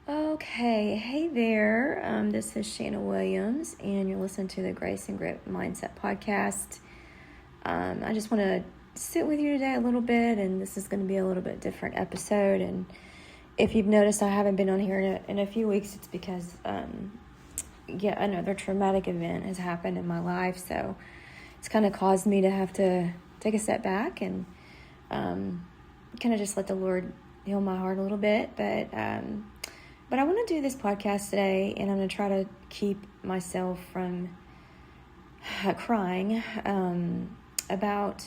Okay, hey there. This is Shanna Williams, and you're listening to the Grace and Grit Mindset Podcast. I just want to sit with you today a little bit, and this is going to be a little bit different episode. And if you've noticed, I haven't been on here in a few weeks. It's because, another traumatic event has happened in my life, so it's kind of caused me to have to take a step back and kind of just let the Lord heal my heart a little bit, But I want to do this podcast today, and I'm going to try to keep myself from crying about,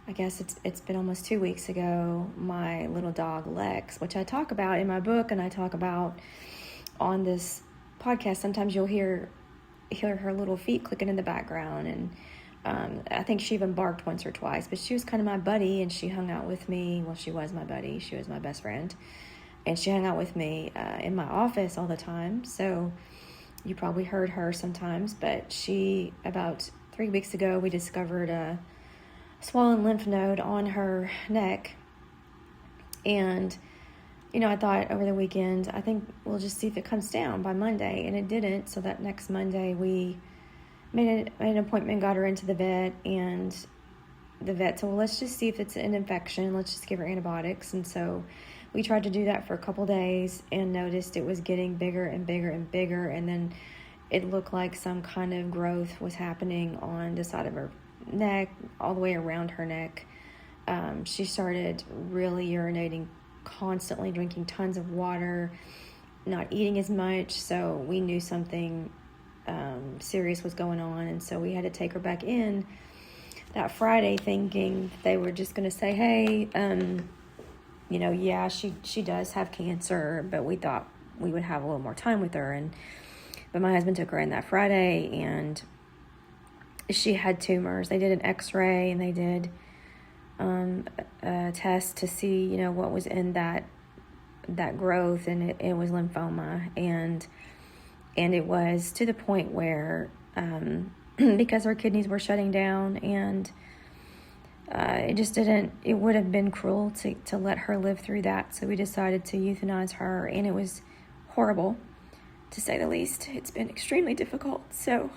I guess it's been almost 2 weeks ago, my little dog Lex, which I talk about in my book and I talk about on this podcast. Sometimes you'll hear her little feet clicking in the background, and I think she even barked once or twice, but she was kind of my buddy, and she hung out with me. Well, she was my buddy. She was my best friend. And she hung out with me in my office all the time. So you probably heard her sometimes. But about 3 weeks ago, we discovered a swollen lymph node on her neck. And, I thought over the weekend, I think we'll just see if it comes down by Monday. And it didn't. So that next Monday, we made an appointment, got her into the vet. And the vet said, well, let's just see if it's an infection. Let's just give her antibiotics. And so we tried to do that for a couple days and noticed it was getting bigger and bigger and bigger. And then it looked like some kind of growth was happening on the side of her neck, all the way around her neck. She started really urinating constantly, drinking tons of water, not eating as much. So we knew something serious was going on. And so we had to take her back in that Friday, thinking they were just going to say, hey, she does have cancer, but we thought we would have a little more time with her. But my husband took her in that Friday, and she had tumors. They did an x-ray, and they did a test to see, what was in that growth, and it was lymphoma. And it was to the point where, because her kidneys were shutting down, and it would have been cruel to let her live through that. So we decided to euthanize her, and it was horrible, to say the least. It's been extremely difficult. So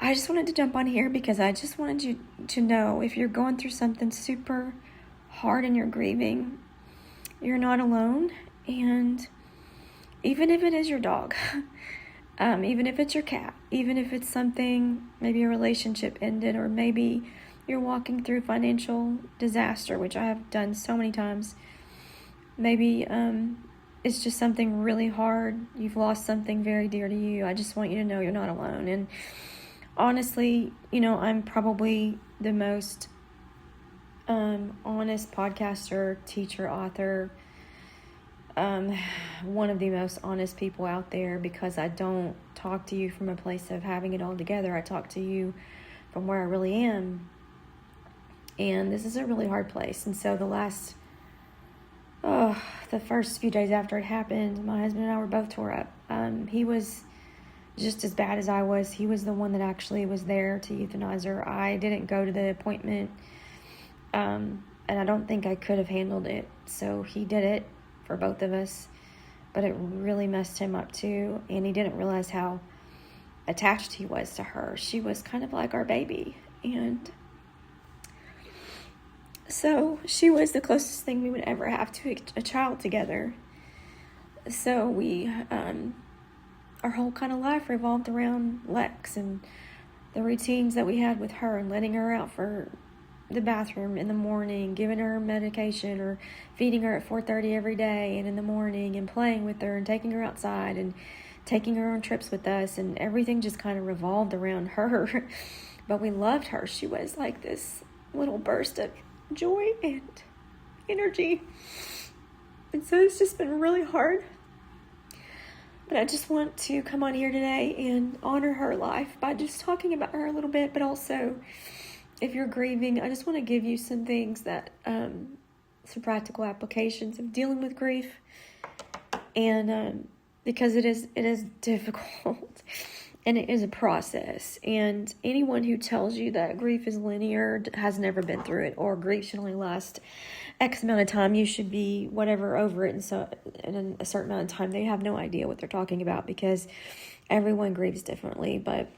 I just wanted to jump on here because I just wanted you to know, if you're going through something super hard and you're grieving, you're not alone. And even if it is your dog, even if it's your cat, even if it's something, maybe a relationship ended, or maybe you're walking through financial disaster, which I have done so many times. Maybe it's just something really hard. You've lost something very dear to you. I just want you to know you're not alone. And honestly, I'm probably the most honest podcaster, teacher, author, one of the most honest people out there, because I don't talk to you from a place of having it all together. I talk to you from where I really am. And this is a really hard place. And so the first few days after it happened, my husband and I were both tore up. He was just as bad as I was. He was the one that actually was there to euthanize her. I didn't go to the appointment, and I don't think I could have handled it. So he did it for both of us, but it really messed him up too. And he didn't realize how attached he was to her. She was kind of like our baby. And so she was the closest thing we would ever have to a child together. So we, our whole kind of life revolved around Lex and the routines that we had with her, and letting her out for the bathroom in the morning, giving her medication, or feeding her at 4:30 every day and in the morning, and playing with her and taking her outside and taking her on trips with us, and everything just kind of revolved around her. But we loved her. She was like this little burst of joy and energy. And so it's just been really hard. But I just want to come on here today and honor her life by just talking about her a little bit. But also, if you're grieving, I just want to give you some things that, some practical applications of dealing with grief. And because it is difficult. And it is a process. And anyone who tells you that grief is linear has never been through it, or grief should only last X amount of time, you should be whatever over it. And so in a certain amount of time, they have no idea what they're talking about because everyone grieves differently. But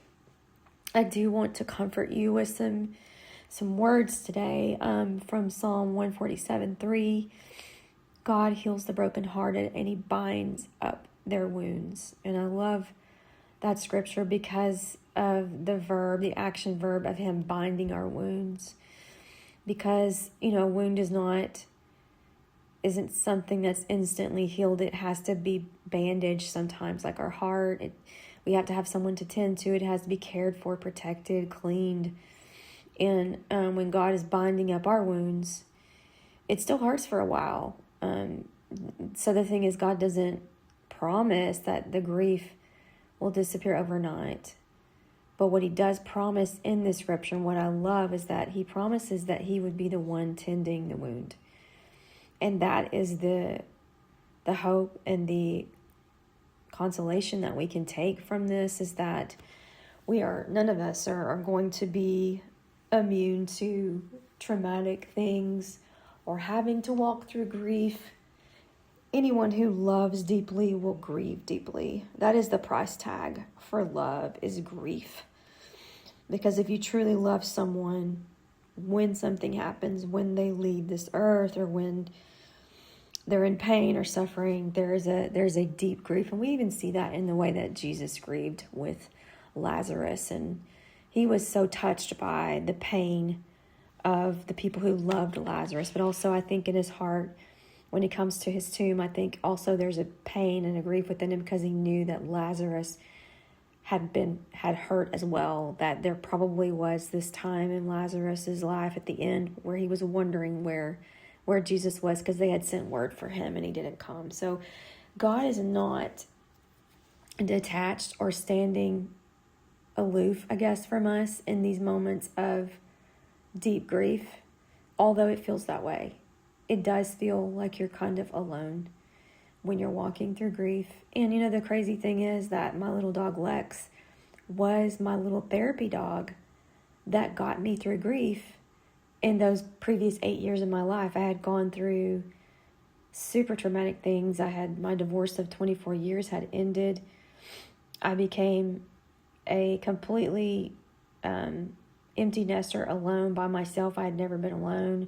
I do want to comfort you with some words today from Psalm 147:3. God heals the brokenhearted and he binds up their wounds. And I love that scripture because of the action verb of him binding our wounds. Because, a wound isn't something that's instantly healed. It has to be bandaged sometimes, like our heart. We have to have someone to tend to. It has to be cared for, protected, cleaned. And when God is binding up our wounds, it still hurts for a while. So the thing is, God doesn't promise that the grief will disappear overnight. But what he does promise in this scripture, and what I love, is that he promises that he would be the one tending the wound. And that is the hope and the consolation that we can take from this, is that none of us are going to be immune to traumatic things or having to walk through grief. Anyone who loves deeply will grieve deeply. That is the price tag for love, is grief. Because if you truly love someone, when something happens, when they leave this earth, or when they're in pain or suffering, there's a deep grief. And we even see that in the way that Jesus grieved with Lazarus. And he was so touched by the pain of the people who loved Lazarus. But also, I think in his heart, when he comes to his tomb, I think also there's a pain and a grief within him, because he knew that Lazarus had hurt as well, that there probably was this time in Lazarus's life at the end where he was wondering where Jesus was, because they had sent word for him and he didn't come. So God is not detached or standing aloof, I guess, from us in these moments of deep grief, although it feels that way. It does feel like you're kind of alone when you're walking through grief. And the crazy thing is that my little dog Lex was my little therapy dog that got me through grief. In those previous 8 years of my life, I had gone through super traumatic things. My divorce of 24 years had ended. I became a completely empty nester, alone by myself. I had never been alone.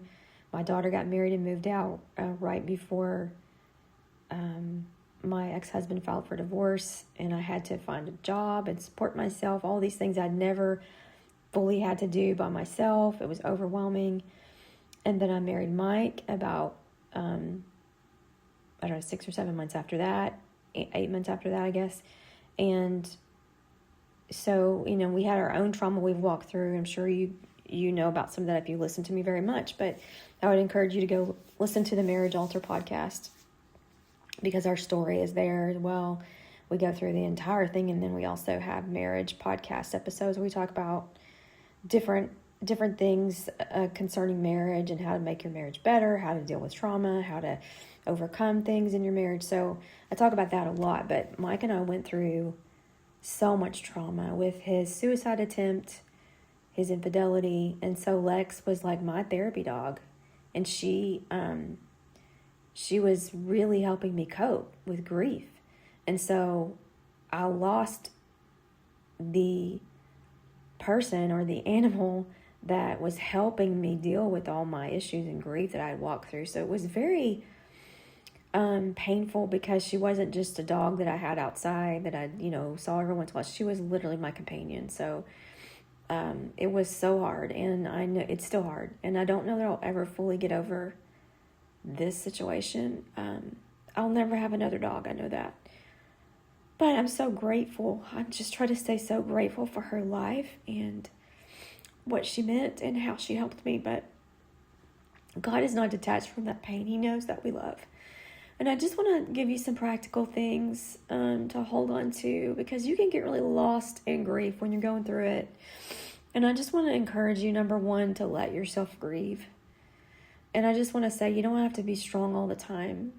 My daughter got married and moved out right before my ex-husband filed for divorce, and I had to find a job and support myself. All these things I'd never fully had to do by myself. It was overwhelming. And then I married Mike about 6 or 7 months after that, 8 months after that, I guess. And so, we had our own trauma we've walked through. I'm sure you know about some of that if you listen to me very much, but I would encourage you to go listen to the Marriage Altar podcast, because our story is there as well. We go through the entire thing, and then we also have marriage podcast episodes where we talk about different things concerning marriage and how to make your marriage better, how to deal with trauma, how to overcome things in your marriage. So I talk about that a lot, but Mike and I went through so much trauma with his suicide attempt, his infidelity, and so Lex was like my therapy dog, and she was really helping me cope with grief. And so I lost the person or the animal that was helping me deal with all my issues and grief that I had walked through. So it was very painful, because she wasn't just a dog that I had outside that I saw every once in a while. She was literally my companion. So it was so hard, and I know it's still hard, and I don't know that I'll ever fully get over this situation. I'll never have another dog, I know that. But I'm so grateful. I just try to stay so grateful for her life and what she meant and how she helped me. But God is not detached from that pain. He knows that we love. And I just want to give you some practical things to hold on to, because you can get really lost in grief when you're going through it. And I just want to encourage you, number one, to let yourself grieve. And I just want to say, you don't have to be strong all the time.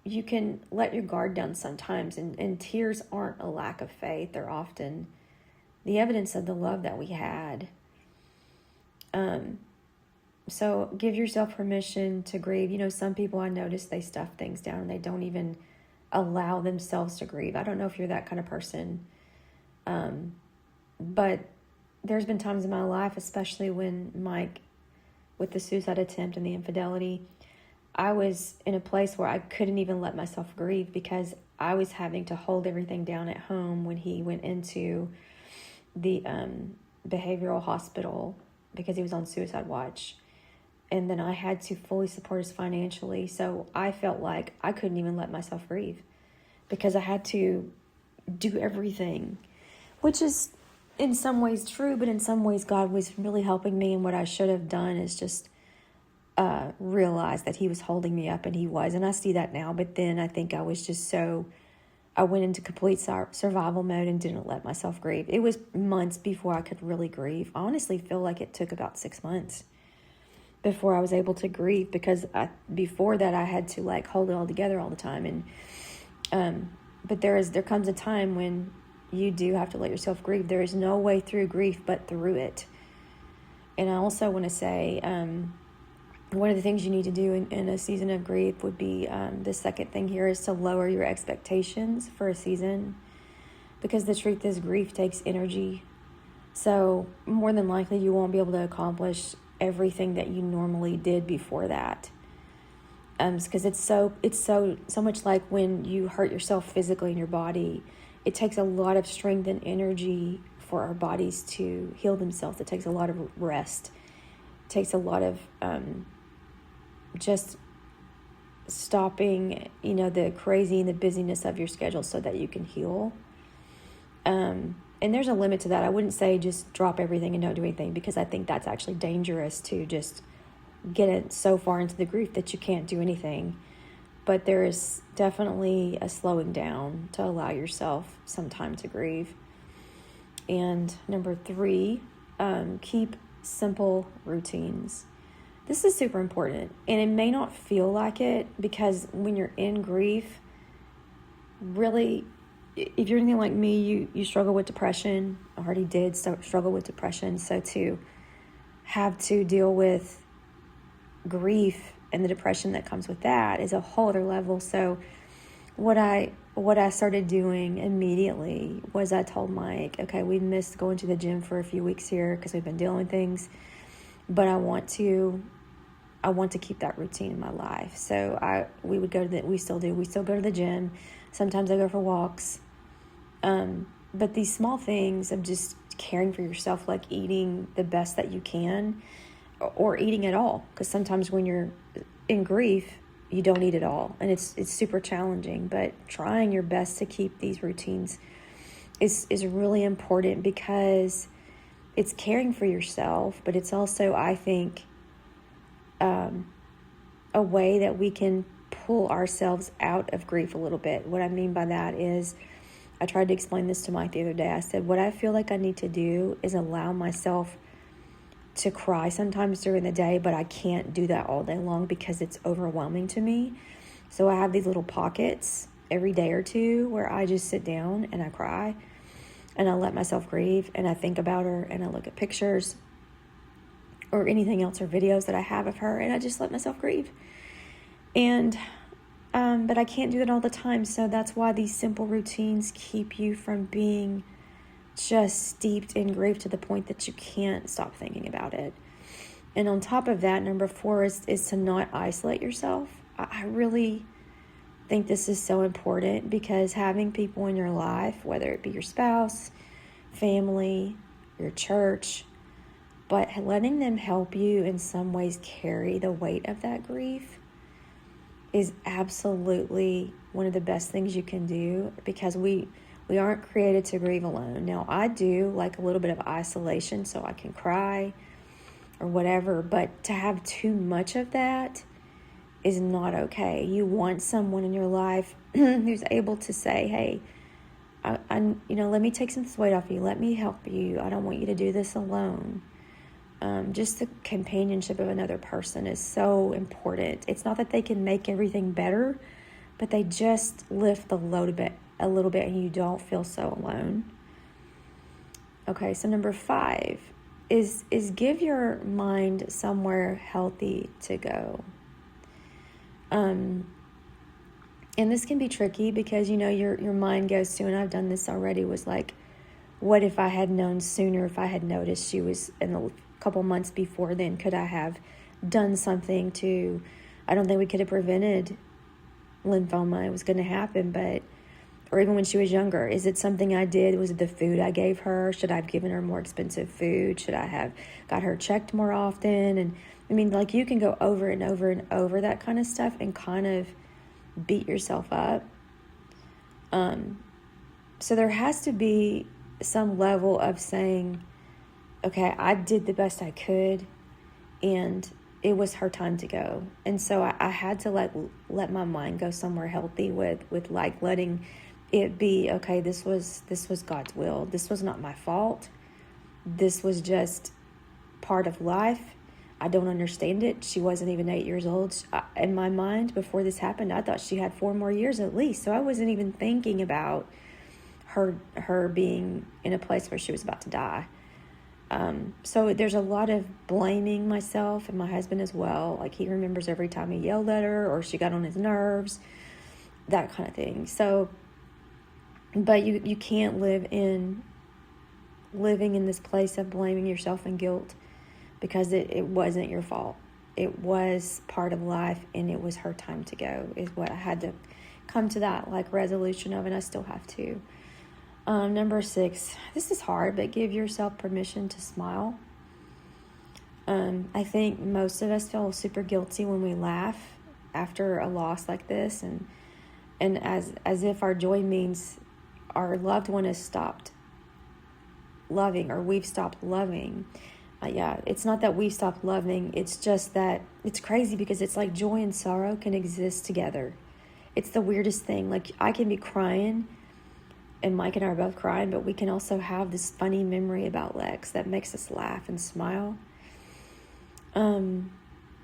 You can let your guard down sometimes, and tears aren't a lack of faith. They're often the evidence of the love that we had. So give yourself permission to grieve. You know, some people I notice they stuff things down and they don't even allow themselves to grieve. I don't know if you're that kind of person. But there's been times in my life, especially when Mike, with the suicide attempt and the infidelity, I was in a place where I couldn't even let myself grieve because I was having to hold everything down at home when he went into the behavioral hospital because he was on suicide watch. And then I had to fully support us financially. So I felt like I couldn't even let myself grieve because I had to do everything, which is in some ways true, but in some ways God was really helping me. And what I should have done is just realize that he was holding me up, and he was. And I see that now. But then I think I was just I went into complete survival mode and didn't let myself grieve. It was months before I could really grieve. I honestly feel like it took about 6 months before I was able to grieve, because before that I had to like hold it all together all the time. And but there comes a time when you do have to let yourself grieve. There is no way through grief but through it. And I also want to say one of the things you need to do in a season of grief would be the second thing here is to lower your expectations for a season, because the truth is grief takes energy. So more than likely you won't be able to accomplish everything that you normally did before that. Because it's so much like when you hurt yourself physically in your body, it takes a lot of strength and energy for our bodies to heal themselves. It takes a lot of rest. It takes a lot of just stopping, the crazy and the busyness of your schedule so that you can heal. And there's a limit to that. I wouldn't say just drop everything and don't do anything, because I think that's actually dangerous to just get it so far into the grief that you can't do anything. But there is definitely a slowing down to allow yourself some time to grieve. And number 3, keep simple routines. This is super important, and it may not feel like it, because when you're in grief, really, if you're anything like me, you struggle with depression. I already did struggle with depression. So to have to deal with grief and the depression that comes with that is a whole other level. So what I started doing immediately was I told Mike, okay, we missed going to the gym for a few weeks here because we've been dealing with things, but I want to keep that routine in my life. So we still go to the gym. Sometimes I go for walks. But these small things of just caring for yourself, like eating the best that you can, or eating at all. Because sometimes when you're in grief, you don't eat at all. And it's super challenging, but trying your best to keep these routines is really important, because it's caring for yourself, but it's also, I think, a way that we can pull ourselves out of grief a little bit. What I mean by that is, I tried to explain this to Mike the other day. I said, what I feel like I need to do is allow myself to cry sometimes during the day, but I can't do that all day long because it's overwhelming to me. So I have these little pockets every day or two where I just sit down and I cry and I let myself grieve, and I think about her and I look at pictures or anything else or videos that I have of her, and I just let myself grieve. And but I can't do that all the time. So that's why these simple routines keep you from being just steeped in grief to the point that you can't stop thinking about it. And on top of that, number 4 is to not isolate yourself. I really think this is so important, because having people in your life, whether it be your spouse, family, your church, but letting them help you in some ways carry the weight of that grief is absolutely one of the best things you can do, because we aren't created to grieve alone. Now, I do like a little bit of isolation so I can cry or whatever, but to have too much of that is not okay. You want someone in your life who's able to say, hey, let me take some of this weight off you. Let me help you. I don't want you to do this alone. Just the companionship of another person is so important. It's not that they can make everything better, but they just lift the load a little bit, and you don't feel so alone. Okay, so number 5, is give your mind somewhere healthy to go. And this can be tricky because, your mind goes to, and I've done this already, was like, what if I had known sooner, if I had noticed she was in a couple months before then, could I have done something to, I don't think we could have prevented lymphoma. It was going to happen, or even when she was younger, is it something I did? Was it the food I gave her? Should I have given her more expensive food? Should I have got her checked more often? And I mean, like, you can go over and over and over that kind of stuff and kind of beat yourself up. So there has to be some level of saying, okay, I did the best I could, and it was her time to go. And so I had to let my mind go somewhere healthy with like letting it be, okay, this was God's will. This was not my fault. This was just part of life. I don't understand it. She wasn't even 8 years old. In my mind, before this happened, I thought she had 4 more years at least. So I wasn't even thinking about her being in a place where she was about to die. So there's a lot of blaming myself and my husband as well. Like, he remembers every time he yelled at her or she got on his nerves, that kind of thing. So, but you can't living in this place of blaming yourself and guilt, because it wasn't your fault. It was part of life, and it was her time to go, is what I had to come to that like resolution of, and I still have to. Number 6, this is hard, but give yourself permission to smile. I think most of us feel super guilty when we laugh after a loss like this, and as if our joy means our loved one has stopped loving, or we've stopped loving. It's not that we've stopped loving. It's just that it's crazy, because it's like joy and sorrow can exist together. It's the weirdest thing. Like, I can be crying, and Mike and I are both crying, but we can also have this funny memory about Lex that makes us laugh and smile. And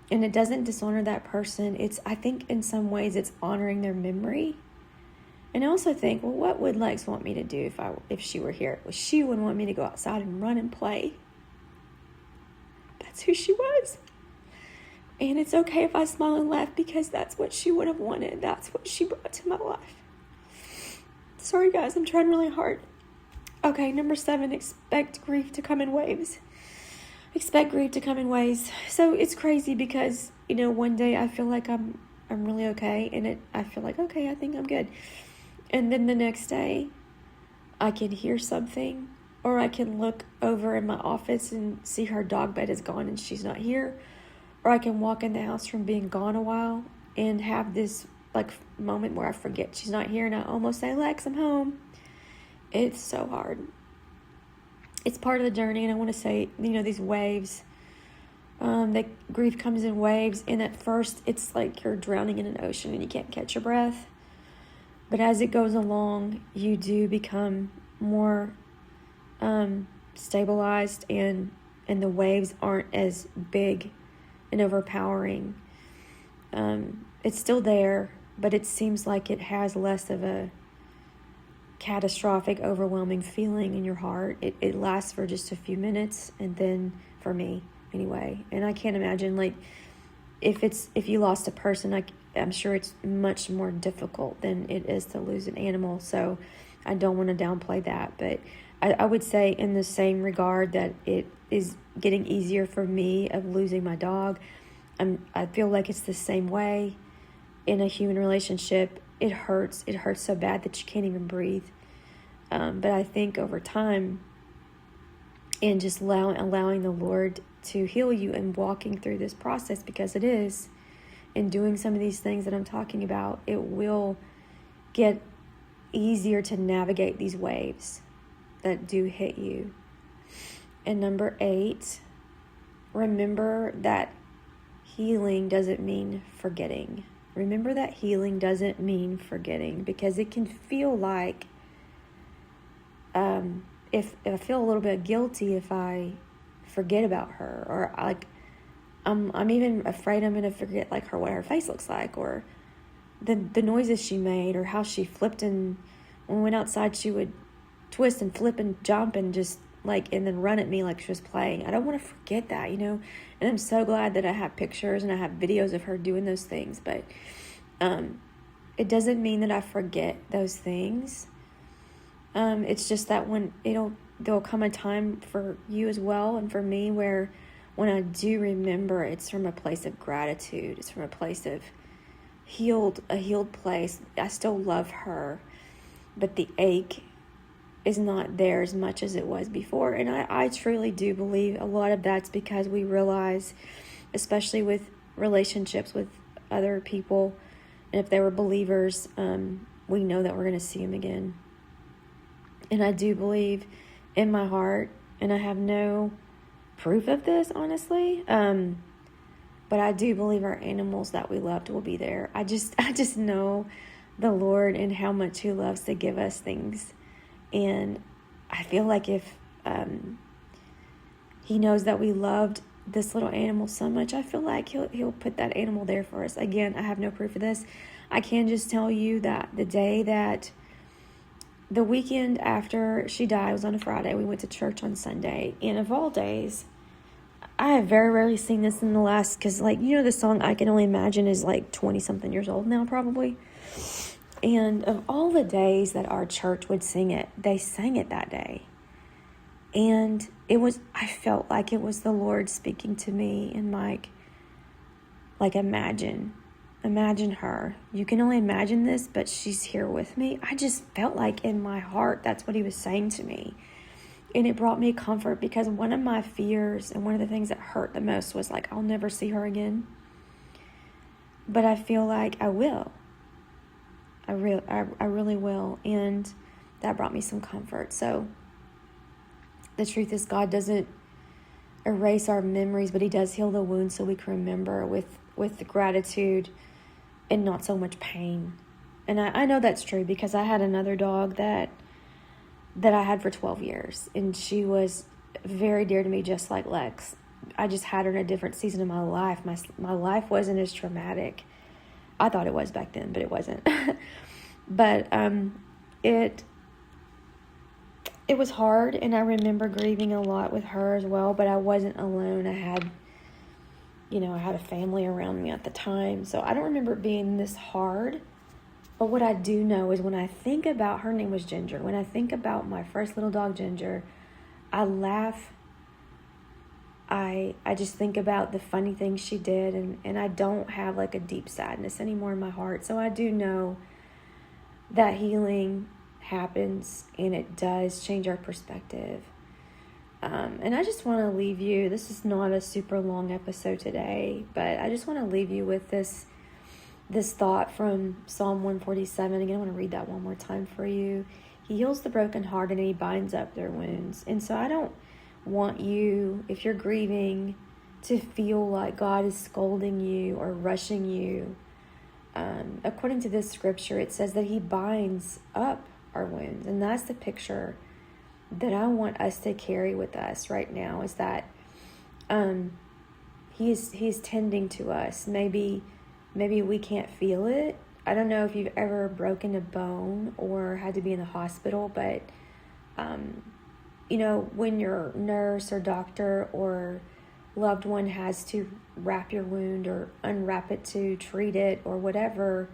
it doesn't dishonor that person. I think in some ways it's honoring their memory. And I also think, well, what would Lex want me to do if she were here? Well, she would want me to go outside and run and play. That's who she was. And it's okay if I smile and laugh, because that's what she would have wanted. That's what she brought to my life. Sorry, guys, I'm trying really hard. Okay, number 7, expect grief to come in waves. Expect grief to come in waves. So it's crazy because, one day I feel like I'm really okay, and I feel like, okay, I think I'm good. And then the next day, I can hear something, or I can look over in my office and see her dog bed is gone and she's not here. Or I can walk in the house from being gone a while and have this like moment where I forget she's not here, and I almost say, Lex, I'm home. It's so hard. It's part of the journey, and I want to say, these waves, that grief comes in waves, and at first it's like you're drowning in an ocean and you can't catch your breath. But as it goes along, you do become more stabilized, and the waves aren't as big and overpowering. It's still there, but it seems like it has less of a catastrophic, overwhelming feeling in your heart. It lasts for just a few minutes, and then, for me anyway, and I can't imagine, like, if you lost a person, I'm sure it's much more difficult than it is to lose an animal. So I don't want to downplay that, but I would say in the same regard that it is getting easier for me of losing my dog. I feel like it's the same way in a human relationship. It hurts so bad that you can't even breathe. But I think over time, and just allowing the Lord to heal you and walking through this process, because it is, and doing some of these things that I'm talking about, it will get easier to navigate these waves that do hit you. And number 8, remember that healing doesn't mean forgetting. Remember that healing doesn't mean forgetting, because it can feel like, if I feel a little bit guilty if I forget about her, or like I'm even afraid I'm gonna forget like what her face looks like, or the noises she made, or how she flipped, and when we went outside she would twist and flip and jump and just and then run at me like she was playing. I don't want to forget that, And I'm so glad that I have pictures and I have videos of her doing those things. But it doesn't mean that I forget those things. It's just that there'll come a time for you as well and for me where when I do remember, it's from a place of gratitude. It's from a place of a healed place. I still love her, but the ache is not there as much as it was before. And I truly do believe a lot of that's because we realize, especially with relationships with other people, and if they were believers, we know that we're going to see them again. And I do believe in my heart, and I have no proof of this, honestly, but I do believe our animals that we loved will be there. I just know the Lord and how much He loves to give us things. And I feel like if He knows that we loved this little animal so much, I feel like he'll put that animal there for us. Again, I have no proof of this. I can just tell you that the weekend after she died was on a Friday. We went to church on Sunday. And of all days, I have very rarely seen this in the last, because the song I Can Only Imagine is 20-something years old now probably. And of all the days that our church would sing it, they sang it that day. And I felt like it was the Lord speaking to me and Mike, imagine her. You can only imagine this, but she's here with me. I just felt like in my heart, that's what He was saying to me. And it brought me comfort, because one of my fears and one of the things that hurt the most was I'll never see her again. But I feel like I will. I really will. And that brought me some comfort. So the truth is, God doesn't erase our memories, but He does heal the wounds so we can remember with the gratitude and not so much pain. And I know that's true, because I had another dog that I had for 12 years, and she was very dear to me, just like Lex. I just had her in a different season of my life. My life wasn't as traumatic. I thought it was back then, but it wasn't. But it was hard, and I remember grieving a lot with her as well, but I wasn't alone. I had a family around me at the time, so I don't remember it being this hard. But what I do know is when I think about, her name was Ginger, when I think about my first little dog, Ginger, I laugh. I just think about the funny things she did, and I don't have a deep sadness anymore in my heart. So I do know that healing happens, and it does change our perspective. And I just want to leave you, this is not a super long episode today, but I just want to leave you with this thought from Psalm 147. Again, I want to read that one more time for you. He heals the brokenhearted, and He binds up their wounds. And so I don't want you, if you're grieving, to feel like God is scolding you or rushing you. According to this scripture, it says that He binds up our wounds. And that's the picture that I want us to carry with us right now, is that He's tending to us. Maybe we can't feel it. I don't know if you've ever broken a bone or had to be in the hospital, but when your nurse or doctor or loved one has to wrap your wound or unwrap it to treat it or whatever,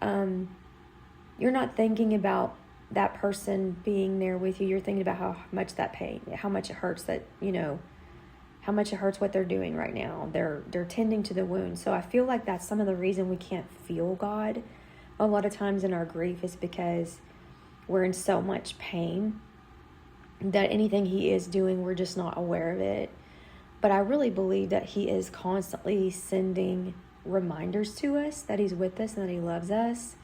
you're not thinking about that person being there with you. You're thinking about how much that pain, how much it hurts how much it hurts what they're doing right now. They're tending to the wound. So I feel like that's some of the reason we can't feel God a lot of times in our grief, is because we're in so much pain that anything He is doing, we're just not aware of it. But I really believe that He is constantly sending reminders to us that He's with us and that He loves us.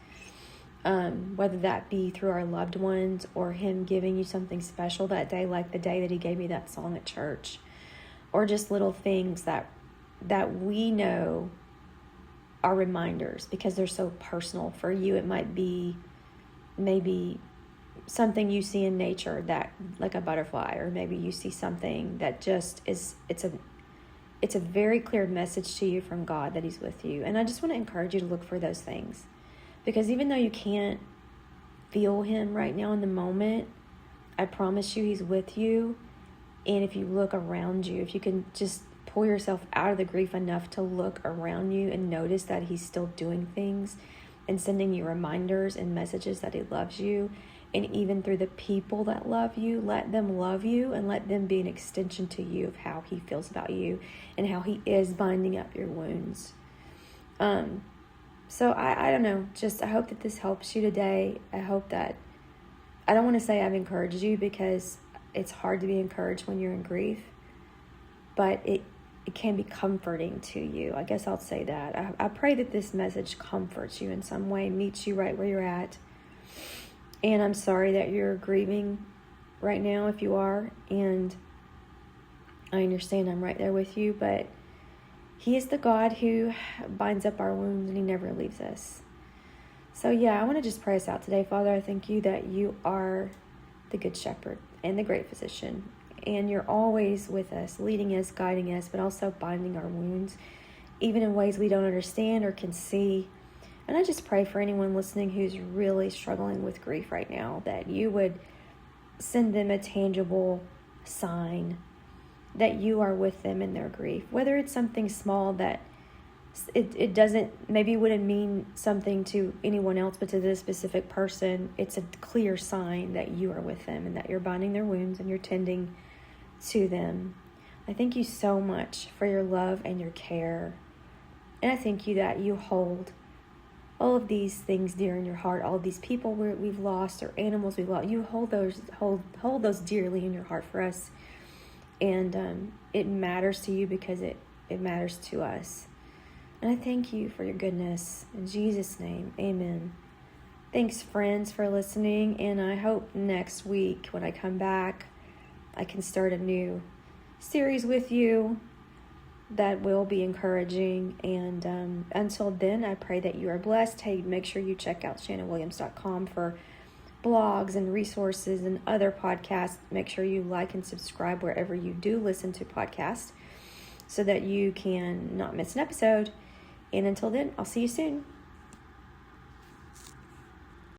Whether that be through our loved ones or Him giving you something special that day, like the day that He gave me that song at church, or just little things that we know are reminders because they're so personal. For you, it might be maybe something you see in nature, that like a butterfly, or maybe you see something that just is, it's a very clear message to you from God that He's with you. And I just want to encourage you to look for those things, because even though you can't feel Him right now in the moment, I promise you He's with you. And if you look around you, if you can just pull yourself out of the grief enough to look around you and notice that he's still doing things and sending you reminders and messages that he loves you. And even through the people that love you, let them love you and let them be an extension to you of how he feels about you and how he is binding up your wounds. So I don't know, just I hope that this helps you today. I hope that, I don't want to say I've encouraged you because it's hard to be encouraged when you're in grief, but it can be comforting to you. I guess I'll say that. I pray that this message comforts you in some way, meets you right where you're at. And I'm sorry that you're grieving right now if you are. And I understand, I'm right there with you. But he is the God who binds up our wounds and he never leaves us. So yeah, I want to just pray us out today. Father, I thank you that you are the good shepherd and the great physician. And you're always with us, leading us, guiding us, but also binding our wounds, even in ways we don't understand or can see. And I just pray for anyone listening who's really struggling with grief right now, that you would send them a tangible sign that you are with them in their grief. Whether it's something small that it doesn't, maybe wouldn't mean something to anyone else, but to this specific person, it's a clear sign that you are with them and that you're binding their wounds and you're tending to them. I thank you so much for your love and your care. And I thank you that you hold all of these things dear in your heart, all of these people we've lost or animals we've lost. You hold those dearly in your heart for us. And it matters to you because it matters to us. And I thank you for your goodness. In Jesus' name, amen. Thanks, friends, for listening. And I hope next week when I come back, I can start a new series with you that will be encouraging. And until then, I pray that you are blessed. Hey, make sure you check out shannonwilliams.com for blogs and resources and other podcasts. Make sure you like and subscribe wherever you do listen to podcasts so that you can not miss an episode. And until then, I'll see you soon.